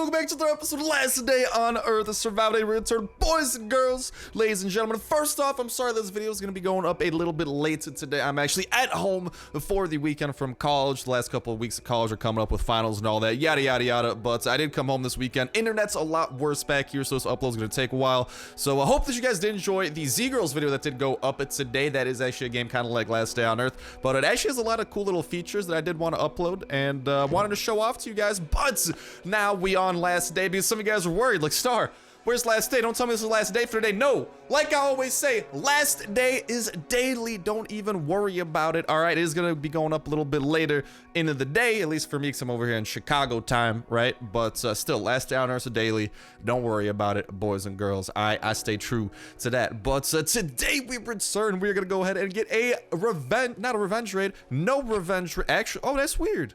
welcome back to another episode of Last Day on Earth, a survival day return, boys and girls, ladies and gentlemen. First off, I'm sorry this video is going to be going up a little bit late today. I'm actually at home for the weekend from college. The last couple of weeks of college are coming up with finals and all that, yada, yada, yada. But I did come home this weekend. Internet's a lot worse back here, so this upload is going to take a while. So I hope that you guys did enjoy the Z-Girls video that did go up today. That is actually a game kind of like Last Day on Earth, but it actually has a lot of cool little features that I did want to upload and wanted to show off to you guys. But now we on last day because some of you guys are worried, like, Star, where's last day? Don't tell me this is the last day for today. No, like I always say, last day is daily. Don't even worry about it. All right, it is gonna be going up a little bit later into the day, at least for me, because I'm over here in Chicago time, right? But still, last day on Earth is daily. Don't worry about it, boys and girls. I stay true to that. But today we return. We're gonna go ahead and get a revenge, not a revenge raid, no revenge raid. Actually, oh, that's weird.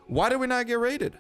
Why did we not get raided?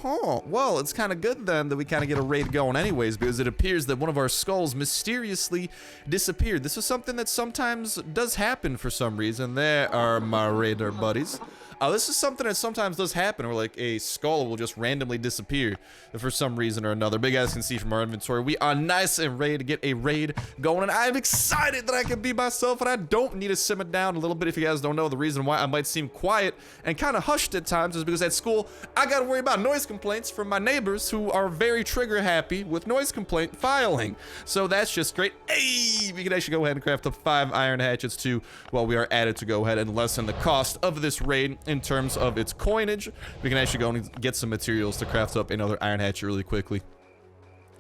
Huh, well, it's kind of good then that we kind of get a raid going anyways, because it appears that one of our skulls mysteriously disappeared. This is something that sometimes does happen for some reason. There are my raider buddies. This is something that sometimes does happen, where like a skull will just randomly disappear for some reason or another. Big guys can see from our inventory, we are nice and ready to get a raid going, and I'm excited that I can be myself, and I don't need to simmer down a little bit. If you guys don't know, the reason why I might seem quiet and kind of hushed at times is because at school, I got to worry about noise complaints from my neighbors who are very trigger happy with noise complaint filing. So that's just great. Hey, we can actually go ahead and craft up 5 iron hatchets too, while we are at it, to go ahead and lessen the cost of this raid in terms of its coinage. We can actually go and get some materials to craft up another iron hatchet really quickly.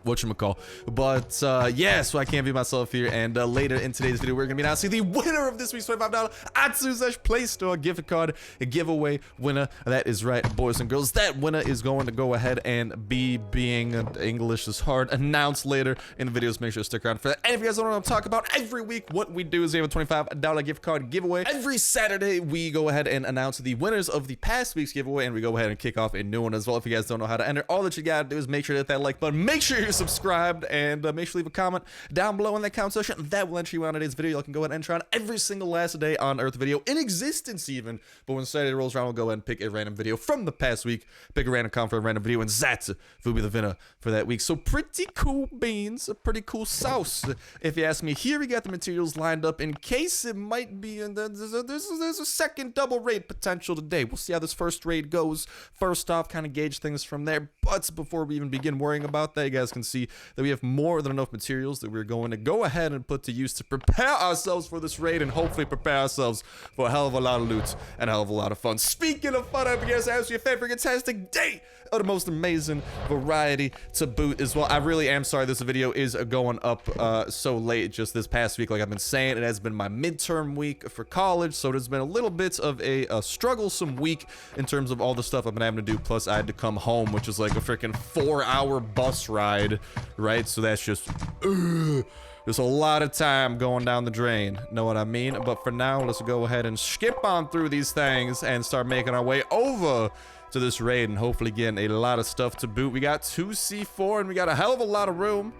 Whatchamacall. But yeah, so I can't be myself here, and later in today's video we're gonna be announcing the winner of this week's $25 Atsu Play Store gift card giveaway winner. That is right, boys and girls, that winner is going to go ahead and be being English is hard announced later in the videos. Make sure to stick around for that. And if you guys don't know what I'm talking about, every week what we do is we have a $25 gift card giveaway. Every Saturday we go ahead and announce the winners of the past week's giveaway, and we go ahead and kick off a new one as well. If you guys don't know how to enter, all that you gotta do is make sure to hit that like button, make sure you're subscribed, and make sure to leave a comment down below in that comment section. That will enter you on today's video. You can go ahead and enter on every single Last Day on Earth video in existence even. But when Saturday rolls around, we'll go ahead and pick a random video from the past week, pick a random comment for a random video, and that will be the winner for that week. So pretty cool beans, a pretty cool sauce, if you ask me. Here we got the materials lined up in case it might be in the, there's a second double raid potential today. We'll see how this first raid goes. First off, kind of gauge things from there. But before we even begin worrying about that, you guys can see that we have more than enough materials that we're going to go ahead and put to use to prepare ourselves for this raid, and hopefully prepare ourselves for a hell of a lot of loot and a hell of a lot of fun. Speaking of fun, I hope you guys have your favorite fantastic day of the most amazing variety to boot as well. I really am sorry this video is going up so late just this past week. Like I've been saying, it has been my midterm week for college, so there's been a little bit of a strugglesome week in terms of all the stuff I've been having to do. Plus I had to come home, which is like a freaking 4-hour bus ride, right? So that's just there's a lot of time going down the drain, know what I mean? But for now, let's go ahead and skip on through these things and start making our way over to this raid, and hopefully getting a lot of stuff to boot. We got 2 C4, and we got a hell of a lot of room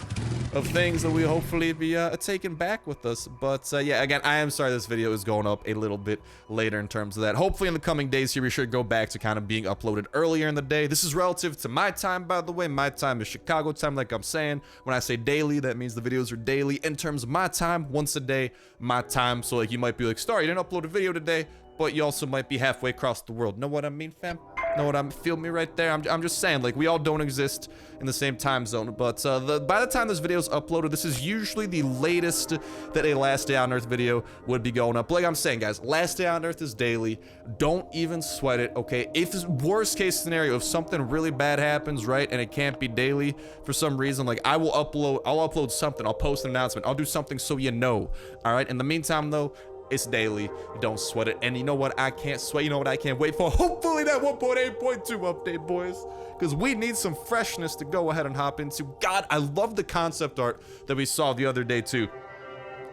of things that we hopefully be taking back with us. But yeah, again, I am sorry this video is going up a little bit later in terms of that. Hopefully in the coming days here we should go back to kind of being uploaded earlier in the day. This is relative to my time, by the way. My time is Chicago time, like I'm saying. When I say daily, that means the videos are daily. In terms of my time, once a day, my time. So like you might be like, Star, you didn't upload a video today, but you also might be halfway across the world. Know what I mean, fam? Know what I'm, feel me right there? I'm just saying, like, we all don't exist in the same time zone. But by the time this video is uploaded, this is usually the latest that a Last Day on Earth video would be going up. Like I'm saying, guys, Last Day on Earth is daily. Don't even sweat it, okay? If this worst case scenario, if something really bad happens, right, and it can't be daily for some reason, like I'll upload something. I'll post an announcement. I'll do something so you know. All right. In the meantime, though, it's daily. Don't sweat it. And you know what I can't sweat? You know what I can't wait for? Hopefully that 1.8.2 update, boys, because we need some freshness to go ahead and hop into. God, I love the concept art that we saw the other day too,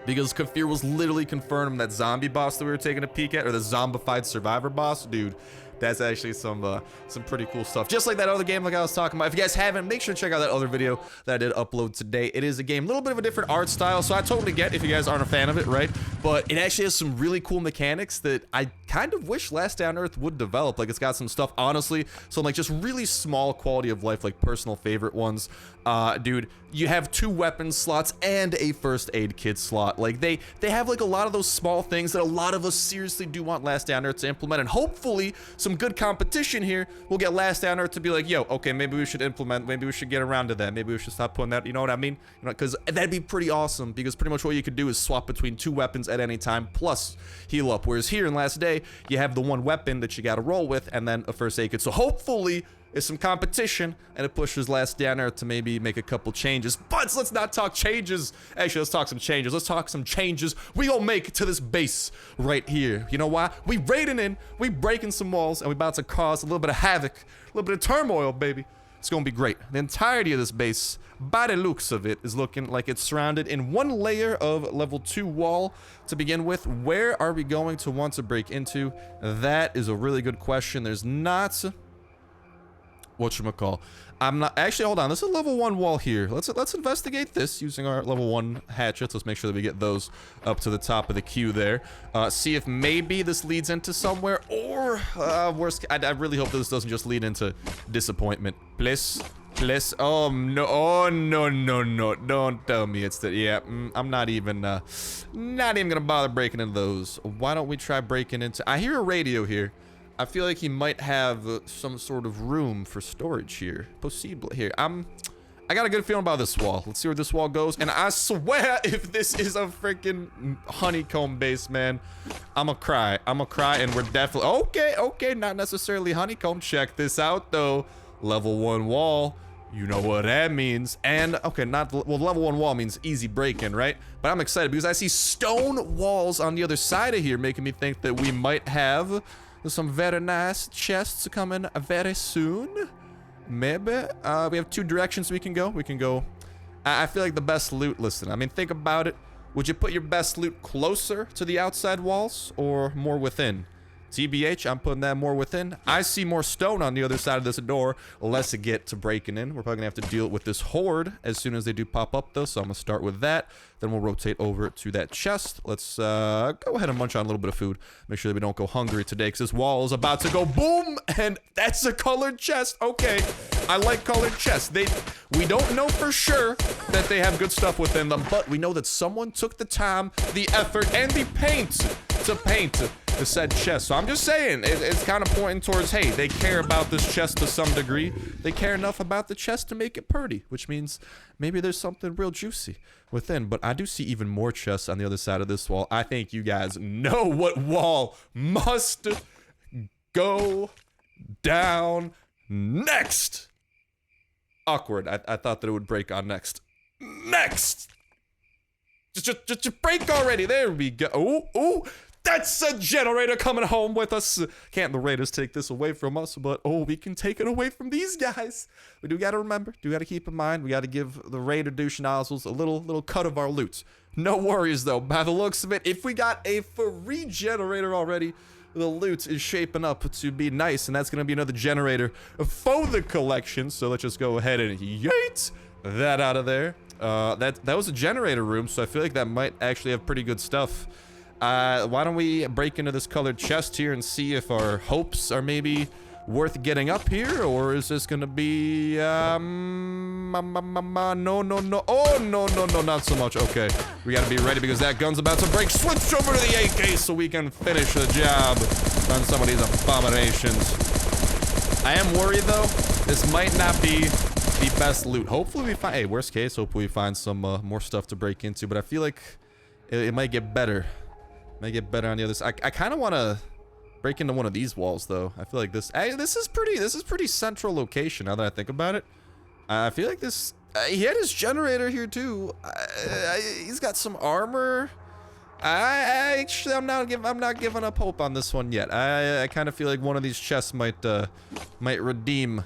because Kafir was literally confirming that zombie boss that we were taking a peek at, or the zombified survivor boss. Dude, That's actually some pretty cool stuff. Just like that other game like I was talking about. If you guys haven't, make sure to check out that other video that I did upload today. It is a game, a little bit of a different art style, so I totally get if you guys aren't a fan of it, right? But it actually has some really cool mechanics that I kind of wish Last Day on Earth would develop. Like, it's got some stuff, honestly, so like just really small quality of life, like personal favorite ones. Dude, you have 2 weapon slots and a first aid kit slot. Like, they have like a lot of those small things that a lot of us seriously do want Last Day on Earth to implement, and hopefully some good competition here will get Last Day on Earth to be like, yo, okay, maybe we should implement, maybe we should get around to that, maybe we should stop putting that, you know what I mean? You know, because that'd be pretty awesome, because pretty much what you could do is swap between 2 weapons at any time plus heal up, whereas here in Last Day you have the 1 weapon that you gotta roll with and then a first aid kit. So hopefully there's some competition, and it pushes Last Day on Earth to maybe make a couple changes. But let's not talk changes. Actually, let's talk some changes. Let's talk some changes we gonna make to this base right here. You know why? We raiding in, we breaking some walls, and we about to cause a little bit of havoc, a little bit of turmoil, baby. It's gonna be great. The entirety of this base, by the looks of it, is looking like it's surrounded in 1 layer of level 2 wall to begin with. Where are we going to want to break into? That is a really good question. There's not... whatchamacall. I'm not actually, hold on, this is a level 1 wall here. Let's investigate this using our level 1 hatchets. Let's make sure that we get those up to the top of the queue there. See if maybe this leads into somewhere, or worst, I really hope this doesn't just lead into disappointment. Please, oh no, no, don't tell me it's that. Yeah, I'm not even gonna bother breaking into those. Why don't we try breaking into, I hear a radio here. I feel like he might have some sort of room for storage here. Possible here. I got a good feeling about this wall. Let's see where this wall goes. And I swear, if this is a freaking honeycomb base, man, I'ma cry. And we're definitely... Okay, not necessarily honeycomb. Check this out, though. Level 1 wall. You know what that means. And, okay, well, level 1 wall means easy break-in, right? But I'm excited because I see stone walls on the other side of here, making me think that we might have... some very nice chests coming very soon. Maybe. We have 2 directions we can go. We can go... I feel like the best loot... Listen, I mean, think about it. Would you put your best loot closer to the outside walls or more within? TBH, I'm putting that more within. I see more stone on the other side of this door. Less to get to breaking in. We're probably gonna have to deal with this horde as soon as they do pop up, though. So I'm gonna start with that. Then we'll rotate over to that chest. Let's go ahead and munch on a little bit of food. Make sure that we don't go hungry today, because this wall is about to go boom, and that's a colored chest. Okay, I like colored chests. We don't know for sure that they have good stuff within them, but we know that someone took the time, the effort, and the paint to paint the said chest. So I'm just saying, it's kind of pointing towards, hey, they care about this chest to some degree. They care enough about the chest to make it pretty, which means maybe there's something real juicy within. But I do see even more chests on the other side of this wall. I think you guys know what wall must go down next. Awkward. I thought that it would break on next. Next! Just break already. There we go. Oh, that's a generator coming home with us. Can't the raiders take this away from us, but we can take it away from these guys. We do gotta remember, do gotta keep in mind, we gotta give the raider douche nozzles a little cut of our loot. No worries though, by the looks of it, if we got a free generator already, the loot is shaping up to be nice, and that's gonna be another generator for the collection. So let's just go ahead and yeet that out of there. That was a generator room, so I feel like that might actually have pretty good stuff. Why don't we break into this colored chest here and see if our hopes are maybe worth getting up here, or is this gonna be no, oh no, not so much. Okay, we gotta be ready because that gun's about to break. Switch over to the AK so we can finish the job on some of these abominations. I am worried though, this might not be the best loot. Hopefully we find, hey, worst case, hopefully we find some more stuff to break into, but I feel like it might get better. Might get better on the other side. I kind of want to break into one of these walls though. I feel like this is pretty central location now that I think about it. I feel like this he had his generator here too. He's got some armor. Actually, I'm not giving up hope on this one yet. I kind of feel like one of these chests might redeem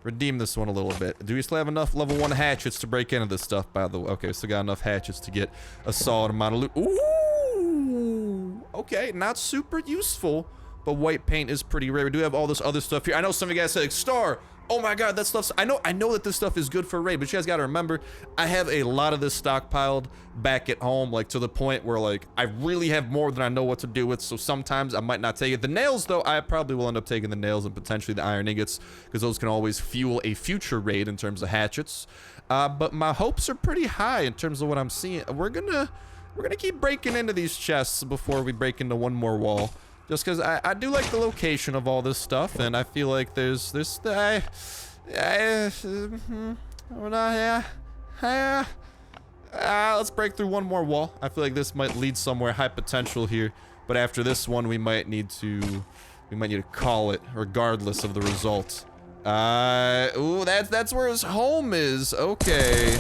this one a little bit. Do we still have enough level 1 hatchets to break into this stuff, by the way? Okay, still got enough hatchets to get a solid amount of loot. Ooh! Okay, not super useful, but white paint is pretty rare. We do have all this other stuff here. I know some of you guys say, like, Star, oh my god, that stuff's... I know that this stuff is good for raid, but you guys gotta remember, I have a lot of this stockpiled back at home, like, to the point where, like, I really have more than I know what to do with, so sometimes I might not take it. The nails, though, I probably will end up taking the nails and potentially the iron ingots, because those can always fuel a future raid in terms of hatchets. But my hopes are pretty high in terms of what I'm seeing. We're gonna keep breaking into these chests before we break into one more wall. Just because I do like the location of all this stuff, and I feel like there's this... let's break through one more wall. I feel like this might lead somewhere high potential here, but after this one, we might need to call it, regardless of the result. Ooh, that's where his home is. Okay.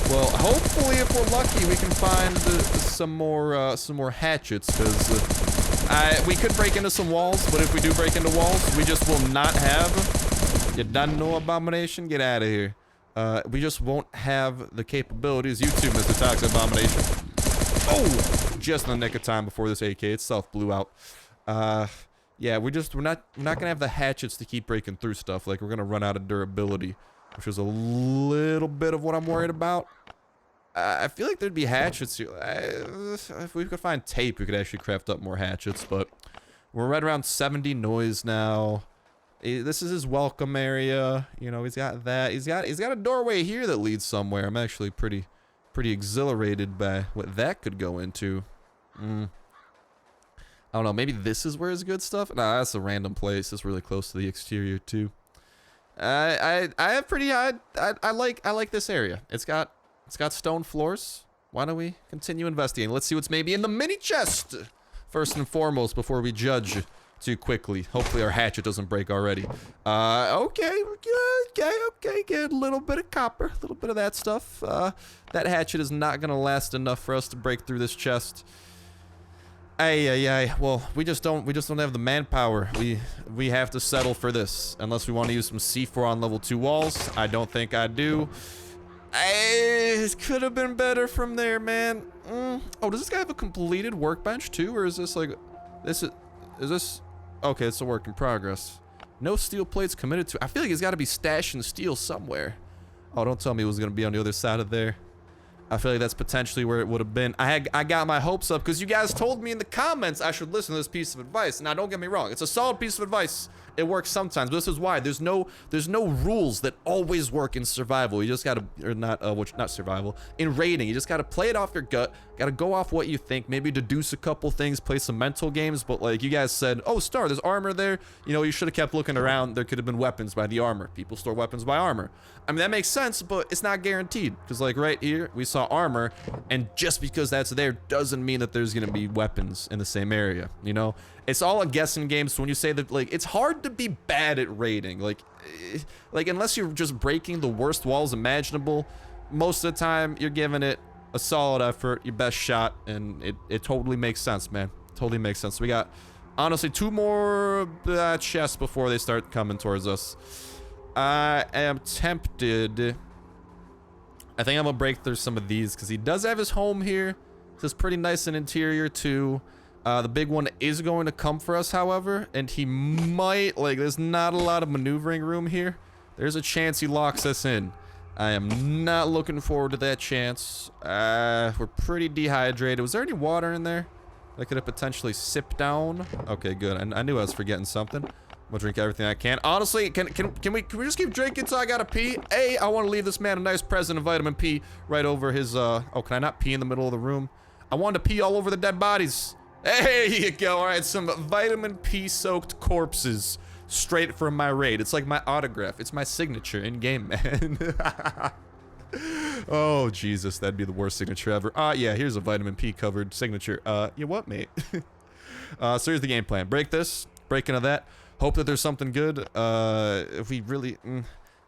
Well, hopefully, if we're lucky, we can find some more hatchets, because we could break into some walls, but if we do break into walls, we just will not have... You done know, Abomination? Get out of here. We just won't have the capabilities. You too, Mr. Toxic Abomination. Oh! Just in the nick of time before this AK itself blew out. Yeah, we're not gonna have the hatchets to keep breaking through stuff. Like, we're gonna run out of durability, which is a little bit of what I'm worried about. I feel like there'd be hatchets here. If we could find tape, we could actually craft up more hatchets, but we're right around 70 noise now. This is his welcome area. You know, he's got that. He's got a doorway here that leads somewhere. I'm actually pretty exhilarated by what that could go into. I don't know, maybe this is where his good stuff? Nah, that's a random place. It's really close to the exterior too. I have pretty high. I like this area. It's got stone floors. Why don't we continue investigating? Let's see what's maybe in the mini chest first and foremost before we judge too quickly. Hopefully our hatchet doesn't break already. Okay, get a little bit of copper, a little bit of that stuff. That hatchet is not gonna last enough for us to break through this chest. Well, we just don't have the manpower. We have to settle for this unless we want to use some C4 on level 2 walls. I don't think I do. It could have been better from there, man. Oh, does this guy have a completed workbench too, or is this like is this okay? It's a work in progress. No steel plates committed to. I feel like he's got to be stashing steel somewhere. Oh, don't tell me it was gonna be on the other side of there. I feel like that's potentially where it would have been. I got my hopes up because you guys told me in the comments I should listen to this piece of advice. Now, don't get me wrong. It's a solid piece of advice. It works sometimes, but this is why. There's no rules that always work in survival. You just gotta, or not survival, in raiding. You just gotta play it off your gut. Gotta go off what you think. Maybe deduce a couple things, play some mental games. But like you guys said, oh, Star, there's armor there. You know, you should have kept looking around. There could have been weapons by the armor. People store weapons by armor. I mean, that makes sense, but it's not guaranteed. Because like right here, we saw armor, and just because that's there doesn't mean that there's gonna be weapons in the same area. You know, it's all a guessing game. So when you say that, like, it's hard to be bad at raiding. Like unless you're just breaking the worst walls imaginable, most of the time you're giving it a solid effort, your best shot, and it totally makes sense, man. Totally makes sense. We got honestly 2 more chests before they start coming towards us. I am tempted. I think I'm gonna break through some of these because he does have his home here. This is pretty nice and interior too. The big one is going to come for us, however, and he might, like, there's not a lot of maneuvering room here. There's a chance he locks us in. I am not looking forward to that chance. We're pretty dehydrated. Was there any water in there that could have potentially sipped down? Okay, good. I knew I was forgetting something. I'm gonna drink everything I can. Honestly, can we just keep drinking until I gotta pee? I want to leave this man a nice present of vitamin P right over his, oh, can I not pee in the middle of the room? I wanted to pee all over the dead bodies. There you go. All right, some vitamin P soaked corpses straight from my raid. It's like my autograph. It's my signature in game, man. Oh, Jesus, that'd be the worst signature ever. Yeah, here's a vitamin P covered signature. You what, mate? So here's the game plan. Break this, break into that. Hope that there's something good. If we really...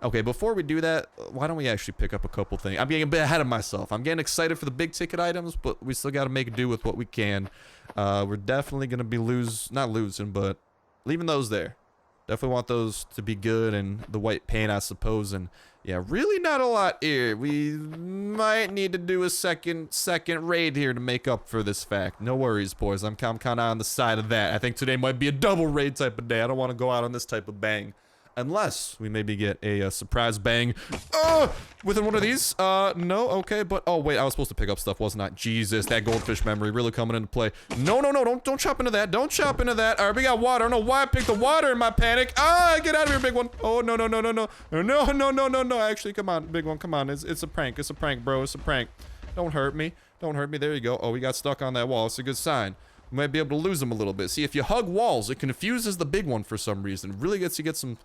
Okay, before we do that, why don't we actually pick up a couple things? I'm getting a bit ahead of myself. I'm getting excited for the big ticket items, but we still got to make do with what we can. We're definitely going to be not losing, but leaving those there. Definitely want those to be good, and the white paint, I suppose. And yeah, really not a lot here. We might need to do a second raid here to make up for this fact. No worries, boys. I'm kind of on the side of that. I think today might be a double raid type of day. I don't want to go out on this type of bang. Unless we maybe get a surprise bang within one of these. No, okay, but oh wait, I was supposed to pick up stuff, wasn't I? Jesus, that goldfish memory really coming into play. No, don't chop into that. Don't chop into that. All right, we got water. I don't know why I picked the water in my panic. Get out of here, big one. Oh no. Actually, come on, big one, come on. It's a prank. It's a prank, bro. It's a prank. Don't hurt me. Don't hurt me. There you go. Oh, we got stuck on that wall. It's a good sign. We might be able to lose them a little bit. See, if you hug walls, it confuses the big one for some reason. It really lets you get some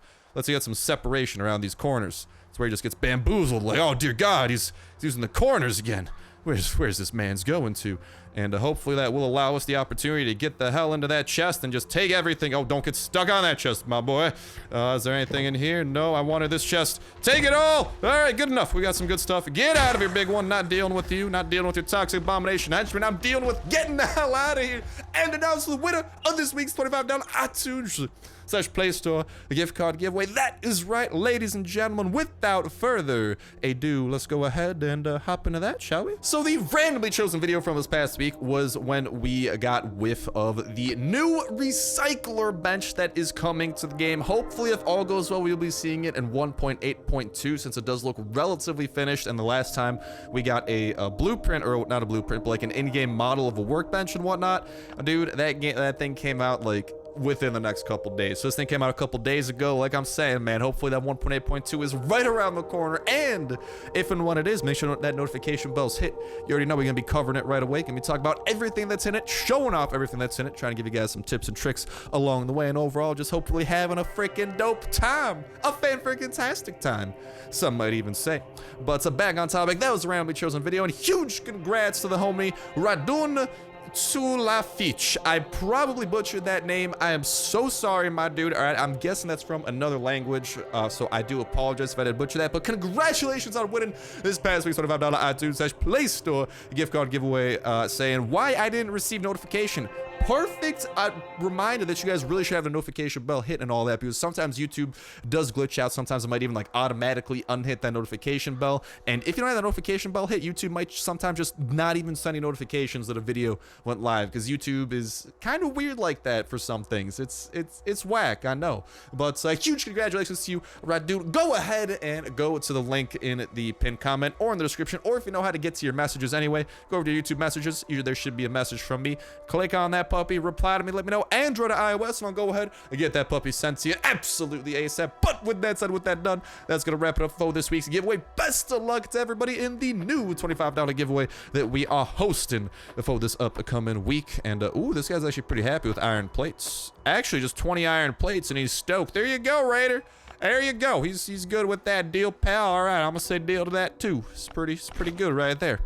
separation around these corners. It's where he just gets bamboozled. Like, oh dear God, he's using the corners again. Where's this man's going to? And hopefully that will allow us the opportunity to get the hell into that chest and just take everything. Oh, don't get stuck on that chest, my boy. Is there anything in here? No, I wanted this chest. Take it all. All right, good enough. We got some good stuff. Get out of here, big one. Not dealing with you. Not dealing with your toxic abomination henchman. I'm dealing with getting the hell out of here. And announce the winner of this week's $25 iTunes /Play Store gift card giveaway. That is right, ladies and gentlemen. Without further ado, let's go ahead and hop into that, shall we? So the randomly chosen video from this past week was when we got whiff of the new recycler bench that is coming to the game. Hopefully, if all goes well, we'll be seeing it in 1.8.2, since it does look relatively finished. And the last time we got a blueprint, or not a blueprint, but like an in-game model of a workbench and whatnot, dude, that thing came out like within the next couple days. So this thing came out a couple days ago. Like I'm saying, man, hopefully that 1.8.2 is right around the corner. And if and when it is, make sure that notification bell's hit. You already know we're gonna be covering it right away. Gonna be talking about everything that's in it, showing off everything that's in it, trying to give you guys some tips and tricks along the way, and overall just hopefully having a freaking dope time, a fan-freaking-tastic time, some might even say. But back on topic, that was a randomly chosen video, and huge congrats to the homie Radun Sulafich. I probably butchered that name. I am so sorry, my dude. All right, I'm guessing that's from another language, so I do apologize if I did butcher that, but congratulations on winning this past week's $25 iTunes /Play Store gift card giveaway, saying why I didn't receive notification. Perfect reminder that you guys really should have the notification bell hit and all that, because sometimes YouTube does glitch out. Sometimes it might even like automatically unhit that notification bell, and if you don't have that notification bell hit, YouTube might sometimes just not even send you notifications that a video went live, because YouTube is kind of weird like that for some things. It's whack, I know, but huge congratulations to you, Radu. Go ahead and go to the link in the pinned comment or in the description, or if you know how to get to your messages anyway, go over to YouTube messages. There should be a message from me. Click on that puppy, reply to me, let me know Android or iOS, and I'll go ahead and get that puppy sent to you absolutely ASAP. But with that said, with that done, that's gonna wrap it up for this week's giveaway. Best of luck to everybody in the new $25 giveaway that we are hosting for this upcoming week. And ooh, this guy's actually pretty happy with iron plates. Actually, just 20 iron plates, and he's stoked. There you go, Raider. There you go. He's good with that deal, pal. All right, I'm gonna say deal to that too. It's pretty good right there.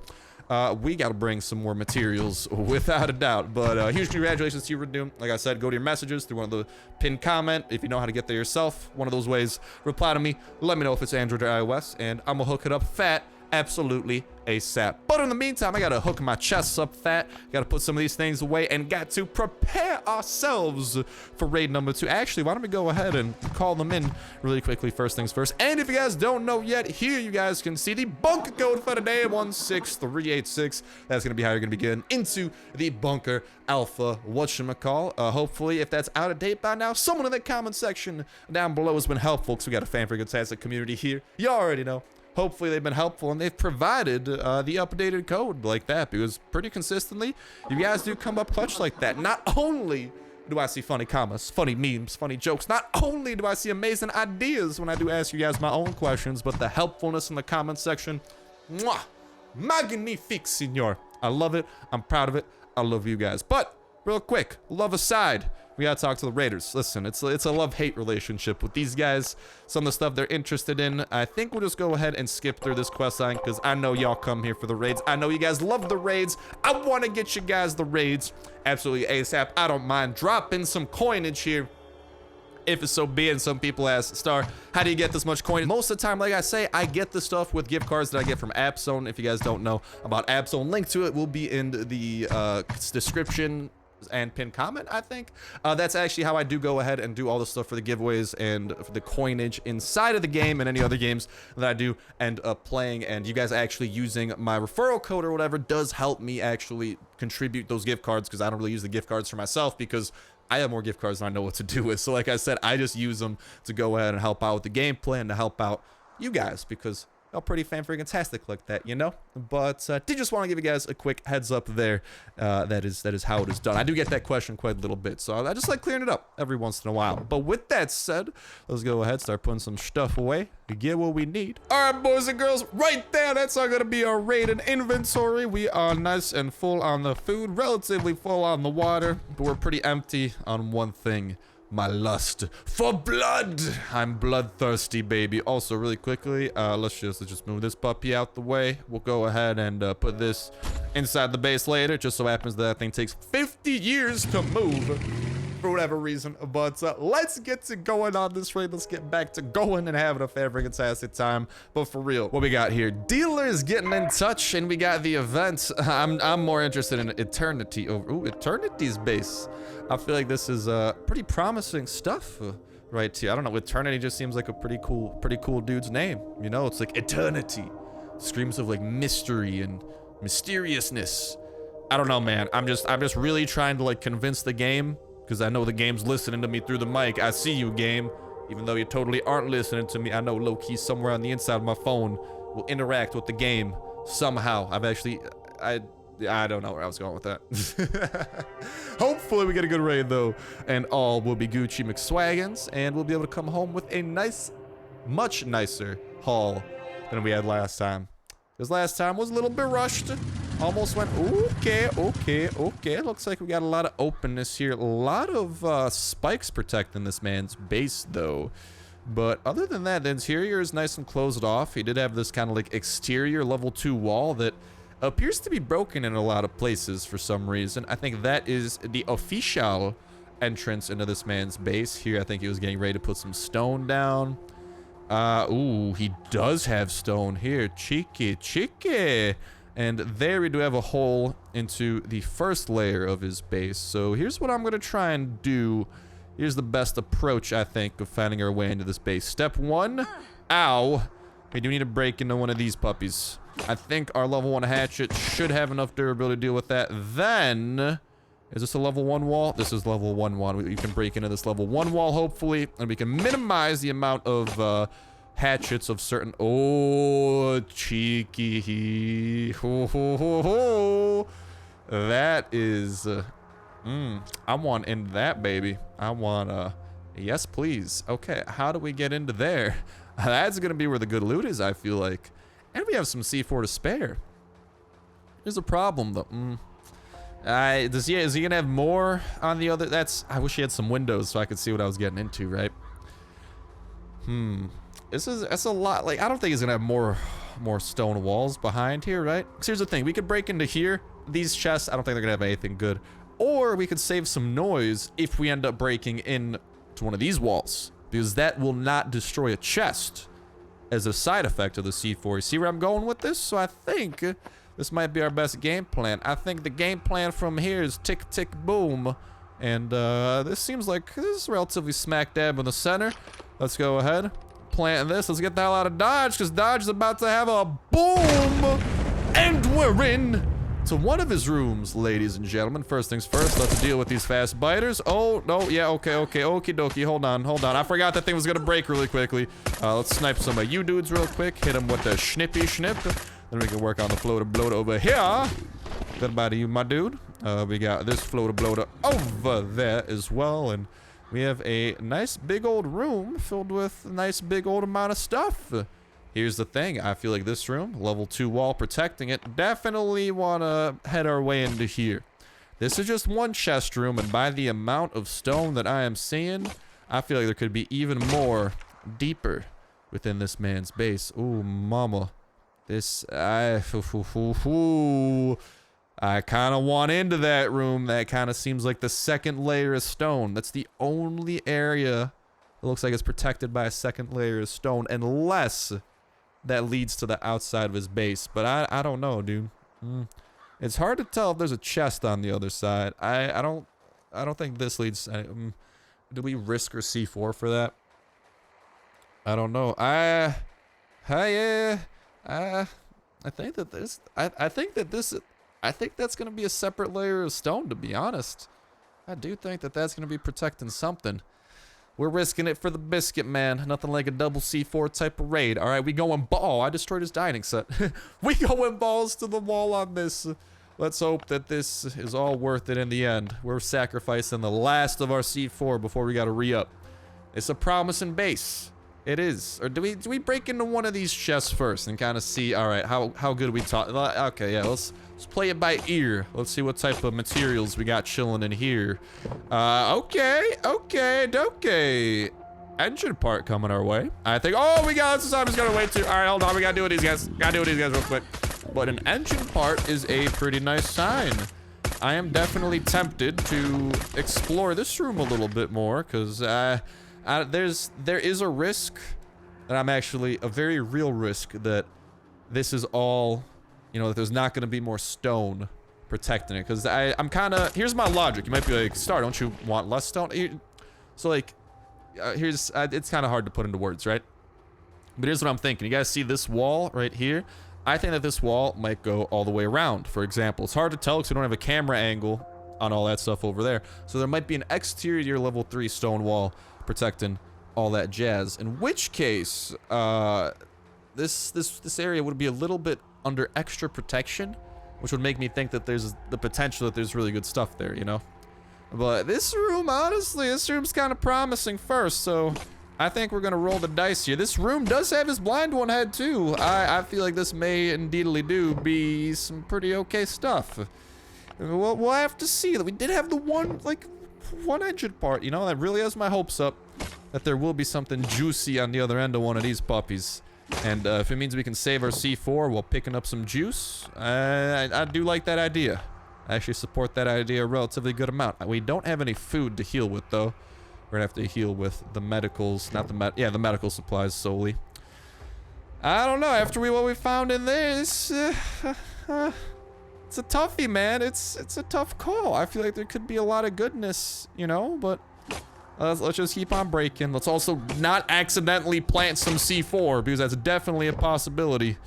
We got to bring some more materials without a doubt, but huge congratulations to you, Radum. Like I said, go to your messages through one of the pinned comment. If you know how to get there yourself, one of those ways, reply to me, let me know if it's Android or iOS, and I'm gonna hook it up fat absolutely ASAP. But in the meantime, I gotta hook my chests up fat, gotta put some of these things away, and got to prepare ourselves for raid number 2. Actually, why don't we go ahead and call them in really quickly, first things first. And if you guys don't know yet, here you guys can see the bunker code for today, 16386. That's gonna be how you're gonna be getting into the bunker alpha whatchamacall. Hopefully, if that's out of date by now, someone in the comment section down below has been helpful, because we got a fan-freaking-tastic community here. You already know. Hopefully they've been helpful, and they've provided the updated code like that, because pretty consistently you guys do come up clutch like that. Not only do I see funny comments, funny memes, funny jokes, not only do I see amazing ideas when I do ask you guys my own questions, but the helpfulness in the comment section, mwah, magnifique, senor. I love it. I'm proud of it. I love you guys. But real quick, love aside, we gotta talk to the raiders. Listen, it's a love-hate relationship with these guys. Some of the stuff they're interested in. I think we'll just go ahead and skip through this quest line, because I know y'all come here for the raids. I know you guys love the raids. I want to get you guys the raids absolutely ASAP. I don't mind dropping some coinage here, if it's so be it. And some people ask, Star, how do you get this much coin? Most of the time, like I say, I get the stuff with gift cards that I get from AppZone. If you guys don't know about AppZone, link to it will be in the description and pin comment, I think. That's actually how I do go ahead and do all the stuff for the giveaways and for the coinage inside of the game and any other games that I do end up playing. And you guys actually using my referral code or whatever does help me actually contribute those gift cards, because I don't really use the gift cards for myself because I have more gift cards than I know what to do with. So like I said, I just use them to go ahead and help out with the gameplay and to help out you guys, because they're pretty fan-freaking-tastic like that, you know? But did just want to give you guys a quick heads up there. That is how it is done. I do get that question quite a little bit, so I just like clearing it up every once in a while. But with that said, let's go ahead, start putting some stuff away to get what we need. All right, boys and girls, right there, that's all gonna be our raid and inventory. We are nice and full on the food, relatively full on the water, but we're pretty empty on one thing. My lust for blood. I'm bloodthirsty, baby. Also, really quickly, let's just move this puppy out the way. We'll go ahead and put this inside the base later. Just so happens that thing takes 50 years to move for whatever reason. But let's get to going on this raid. Let's get back to going and having a fantastic time. But for real, what we got here? Dealers getting in touch, and we got the event. I'm more interested in Eternity over. Ooh, Eternity's base. I feel like this is pretty promising stuff right here. I don't know. Eternity just seems like a pretty cool dude's name. You know, it's like Eternity. Screams of like mystery and mysteriousness. I don't know, man. I'm just really trying to like convince the game, because I know the game's listening to me through the mic. I see you, game. Even though you totally aren't listening to me, I know low-key somewhere on the inside of my phone will interact with the game somehow. I don't know where I was going with that. Hopefully we get a good raid though, and all will be Gucci McSwaggins, and we'll be able to come home with a nice, much nicer haul than we had last time. Because last time was a little bit rushed. Almost went, okay. Looks like we got a lot of openness here. A lot of spikes protecting this man's base though. But other than that, the interior is nice and closed off. He did have this kind of like exterior level 2 wall that appears to be broken in a lot of places for some reason. I think that is the official entrance into this man's base. Here, I think he was getting ready to put some stone down. Ooh, he does have stone here. Cheeky. And there we do have a hole into the first layer of his base. So here's what I'm going to try and do. Here's the best approach, I think, of finding our way into this base. Step 1. Ow. We do need to break into one of these puppies. I think our level 1 hatchet should have enough durability to deal with that. Then, is this a level 1 wall? This is level 1 wall. We can break into this level 1 wall, hopefully, and we can minimize the amount of hatchets of certain. Oh, cheeky. Ho. That is. I want into that, baby. I want. Yes, please. Okay, how do we get into there? That's gonna be where the good loot is, I feel like. And we have some C4 to spare. There's a problem though. Is he gonna have more on the other? I wish he had some windows so I could see what I was getting into, right? That's a lot. Like, I don't think he's gonna have more stone walls behind here, right? Because here's the thing, we could break into here. These chests, I don't think they're gonna have anything good. Or we could save some noise if we end up breaking in to one of these walls, because that will not destroy a chest as a side effect of the C4. You see where I'm going with this? So I think this might be our best game plan. I think the game plan from here is tick, tick, boom. And this seems like this is relatively smack dab in the center. Let's go ahead, plant this. Let's get the hell out of Dodge, because Dodge is about to have a boom. And we're in to one of his rooms, ladies and gentlemen. First things first, let's deal with these fast biters. Oh, no, yeah, okay, okie dokie. Hold on. I forgot that thing was gonna break really quickly. Let's snipe some of you dudes real quick. Hit them with the schnippy schnip. Then we can work on the floater bloater over here. Goodbye to you, my dude. We got this floater bloater over there as well. And we have a nice big old room filled with a nice big old amount of stuff. Here's the thing, I feel like this room, level 2 wall protecting it, definitely want to head our way into here. This is just one chest room, and by the amount of stone that I am seeing, I feel like there could be even more deeper within this man's base. Ooh, mama. This, I kind of want into that room. That kind of seems like the second layer of stone. That's the only area that looks like it's protected by a second layer of stone, unless that leads to the outside of his base. But I don't know, dude. It's hard to tell if there's a chest on the other side. I don't I don't think this leads. Do we risk our C4 for that? I don't know. I think that this. I think that this. I think that's gonna be a separate layer of stone. To be honest, I do think that that's gonna be protecting something. We're risking it for the biscuit, man. Nothing like a double C4 type of raid. All right, we going ball. I destroyed his dining set. We going balls to the wall on this. Let's hope that this is all worth it in the end. We're sacrificing the last of our C4 before we gotta re-up. It's a promising base. It is. Or do we break into one of these chests first and kind of see, all right, how good we talk? Okay, yeah, let's play it by ear. Let's see what type of materials we got chilling in here. Okay. Engine part coming our way. I think, oh, we got this. I'm just gonna wait too. All right, hold on. We gotta do with these guys. Real quick. But an engine part is a pretty nice sign. I am definitely tempted to explore this room a little bit more because there is a risk that I'm actually a very real risk that this is all, you know, that there's not going to be more stone protecting it because I'm kind of, here's my logic. You might be like, Star, don't you want less stone? So like, here's it's kind of hard to put into words, right? But here's what I'm thinking. You guys see this wall right here? I think that this wall might go all the way around. For example, it's hard to tell because we don't have a camera angle on all that stuff over there. So there might be an exterior level 3 stone wall protecting all that jazz. In which case, this area would be a little bit under extra protection, which would make me think that there's the potential that there's really good stuff there, you know? But this room, honestly, this room's kind of promising first, so I think we're gonna roll the dice here. This room does have his blind one head too. I feel like this may indeedly do be some pretty okay stuff. We'll have to see. We did have the one engine part, you know, that really has my hopes up that there will be something juicy on the other end of one of these puppies. And if it means we can save our C4 while picking up some juice, I do like that idea. I actually support that idea a relatively good amount. We don't have any food to heal with though. We're gonna have to heal with the medicals, the medical supplies solely. I don't know, after what we found in there, it's a toughie, man. It's a tough call. I feel like there could be a lot of goodness, you know, but let's just keep on breaking. Let's also not accidentally plant some C4 because that's definitely a possibility.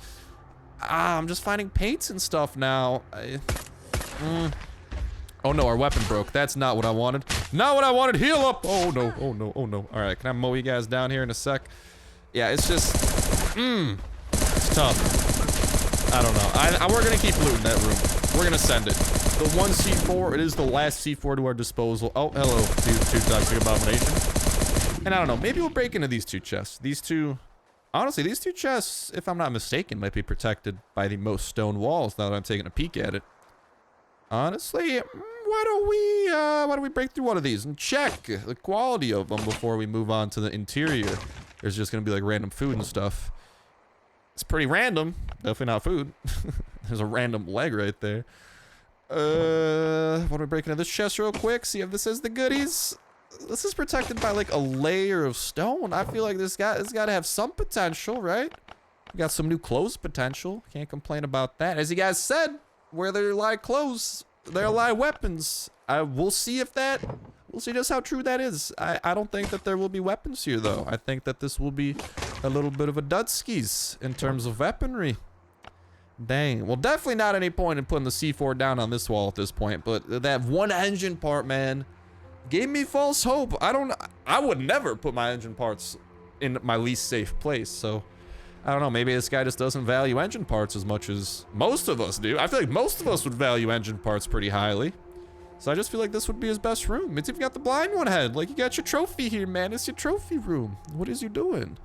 I'm just finding paints and stuff now. Oh no, our weapon broke. That's not what I wanted. Not what I wanted. Heal up. Oh no. All right, can I mow you guys down here in a sec? Yeah, it's just, it's tough. I don't know. We're gonna keep looting that room. We're gonna send it. The one C4, it is the last C4 to our disposal. Oh, hello, two toxic abomination. And I don't know, maybe we'll break into these two chests. These two, honestly, these two chests, if I'm not mistaken, might be protected by the most stone walls now that I'm taking a peek at it. Honestly, why don't we break through one of these and check the quality of them before we move on to the interior? There's just gonna be like random food and stuff. It's pretty random. Definitely not food. There's a random leg right there. Why don't we break into this chest real quick? See if this is the goodies. This is protected by like a layer of stone. I feel like this gotta have some potential, right? We got some new clothes potential. Can't complain about that. As you guys said, where there lie clothes, there lie weapons. We'll see just how true that is. I don't think that there will be weapons here though. I think that this will be a little bit of a dudskis in terms of weaponry. Dang. Well, definitely not any point in putting the C4 down on this wall at this point, but that one engine part, man, gave me false hope. I would never put my engine parts in my least safe place, so I don't know, maybe this guy just doesn't value engine parts as much as most of us do. I feel like most of us would value engine parts pretty highly. So I just feel like this would be his best room. It's even got the blind one head. Like, you got your trophy here, man. It's your trophy room. What is you doing?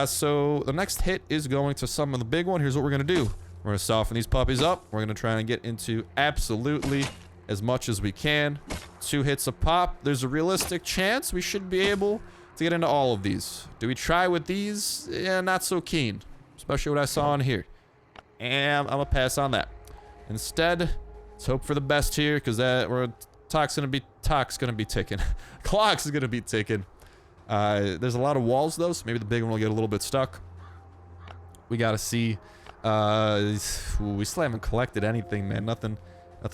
So the next hit is going to summon the big one. Here's what we're gonna do. We're gonna soften these puppies up. We're gonna try and get into absolutely as much as we can. 2 hits a pop. There's a realistic chance we should be able to get into all of these. Do we try with these? Yeah, not so keen. Especially what I saw in here. And I'm gonna pass on that. Instead, let's hope for the best here, because clock's gonna be ticking. Clock's gonna be ticking. There's a lot of walls though, so maybe the big one will get a little bit stuck. We gotta see. We still haven't collected anything, man. Nothing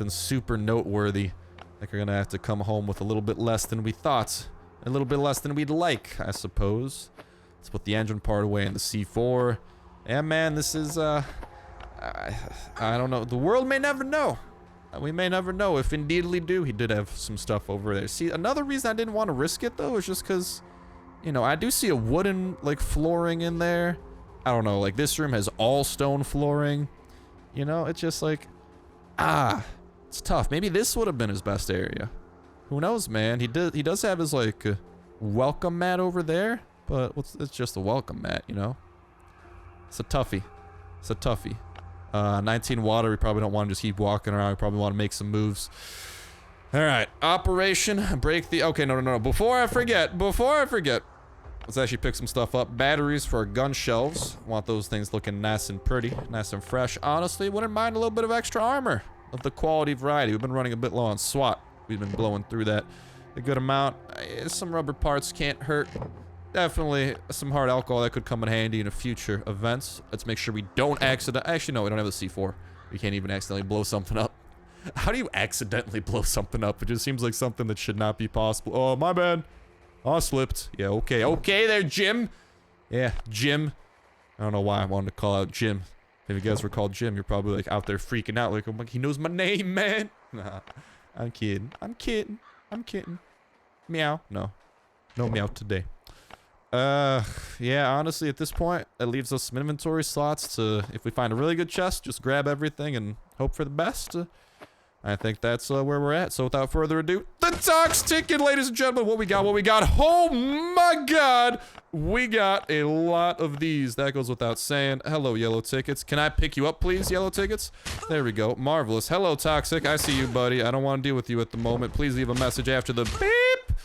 super noteworthy. I think we're gonna have to come home with a little bit less than we thought. A little bit less than we'd like, I suppose. Let's put the engine part away in the C4. Yeah, man, this is, I don't know. The world may never know. We may never know if indeedly do. He did have some stuff over there. See, another reason I didn't want to risk it, though, is just because, you know, I do see a wooden, like, flooring in there. I don't know, like, this room has all stone flooring. You know, it's just like, it's tough. Maybe this would have been his best area. Who knows, man? He does have his, like, welcome mat over there, but it's just a welcome mat, you know? It's a toughie. It's a toughie. 19 water, we probably don't want to just keep walking around. We probably want to make some moves. All right, operation break the... Okay, no. Before I forget, let's actually pick some stuff up. Batteries for our gun shelves. Want those things looking nice and pretty, nice and fresh. Honestly, wouldn't mind a little bit of extra armor of the quality variety. We've been running a bit low on SWAT. We've been blowing through that a good amount. Some rubber parts can't hurt. Definitely some hard alcohol that could come in handy in future events. Let's make sure we don't actually, no, we don't have the C4. We can't even accidentally blow something up. How do you accidentally blow something up? It just seems like something that should not be possible. Oh, my bad. I slipped. Yeah, okay. Okay there, Jim. Yeah, Jim. I don't know why I wanted to call out Jim. If you guys were called Jim, you're probably like out there freaking out. Like, oh my, he knows my name, man. Nah, I'm kidding. I'm kidding. I'm kidding. Meow. No. No meow today. Yeah, honestly, at this point, that leaves us some inventory slots to, if we find a really good chest, just grab everything and hope for the best. I think that's where we're at. So without further ado, the Tox ticket, ladies and gentlemen. What we got? Oh my god! We got a lot of these. That goes without saying. Hello, yellow tickets. Can I pick you up, please, yellow tickets? There we go. Marvelous. Hello, Toxic. I see you, buddy. I don't want to deal with you at the moment. Please leave a message after the beep.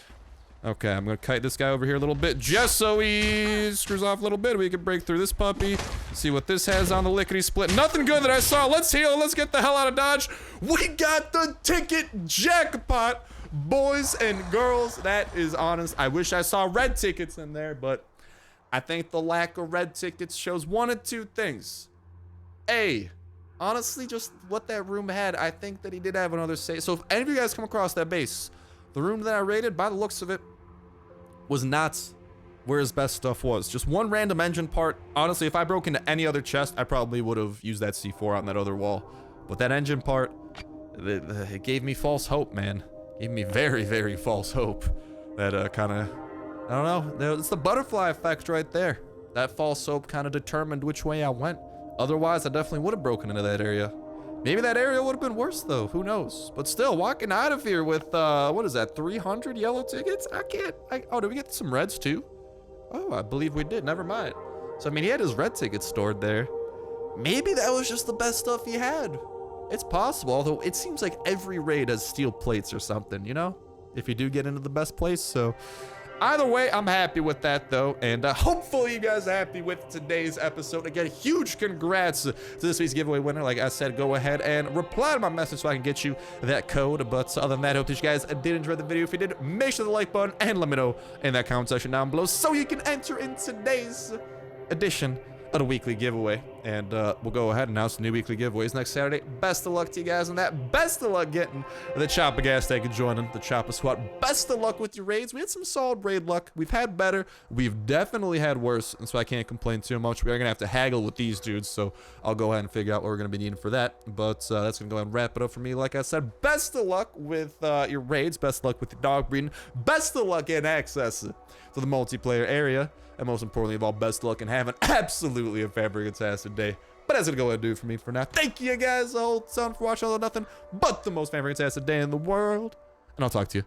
Okay, I'm gonna kite this guy over here a little bit, just so he screws off a little bit. We can break through this puppy, see what this has on the lickety-split. Nothing good that I saw. Let's heal. Let's get the hell out of Dodge. We got the ticket jackpot, boys and girls. That is honest. I wish I saw red tickets in there, but I think the lack of red tickets shows one of two things. A, honestly, just what that room had. I think that he did have another save. So if any of you guys come across that base, the room that I raided, by the looks of it, was not where his best stuff was. Just one random engine part. Honestly, if I broke into any other chest, I probably would have used that C4 on that other wall. But that engine part, it gave me false hope, man. Gave me very, very false hope. That kind of, I don't know. It's the butterfly effect right there. That false hope kind of determined which way I went. Otherwise, I definitely would have broken into that area. Maybe that area would have been worse, though. Who knows? But still, walking out of here with, what is that, 300 yellow tickets? Oh, did we get some reds, too? Oh, I believe we did. Never mind. So, I mean, he had his red tickets stored there. Maybe that was just the best stuff he had. It's possible, although it seems like every raid has steel plates or something, you know? If you do get into the best place, so... Either way, I'm happy with that, though, and hopefully you guys are happy with today's episode. Again, huge congrats to this week's giveaway winner. Like I said, go ahead and reply to my message so I can get you that code. But other than that, I hope that you guys did enjoy the video. If you did, make sure to like button and let me know in that comment section down below so you can enter in today's edition of the weekly giveaway. And we'll go ahead and announce the new weekly giveaways next Saturday. Best of luck to you guys on that. Best of luck getting the Choppa gas tank and joining the Choppa squad. Best of luck with your raids. We had some solid raid luck. We've had better. We've definitely had worse, and so I can't complain too much. We are gonna have to haggle with these dudes, so I'll go ahead and figure out what we're gonna be needing for that. But that's gonna go ahead and wrap it up for me. Like I said, best of luck with your raids. Best of luck with your dog breeding. Best of luck getting access to the multiplayer area. And most importantly of all, best of luck and have an absolutely a fantastic day. But that's gonna go ahead and do it for me for now. Thank you guys a whole ton for watching, although nothing but the most fantastic day in the world. And I'll talk to you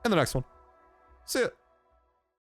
in the next one. See ya.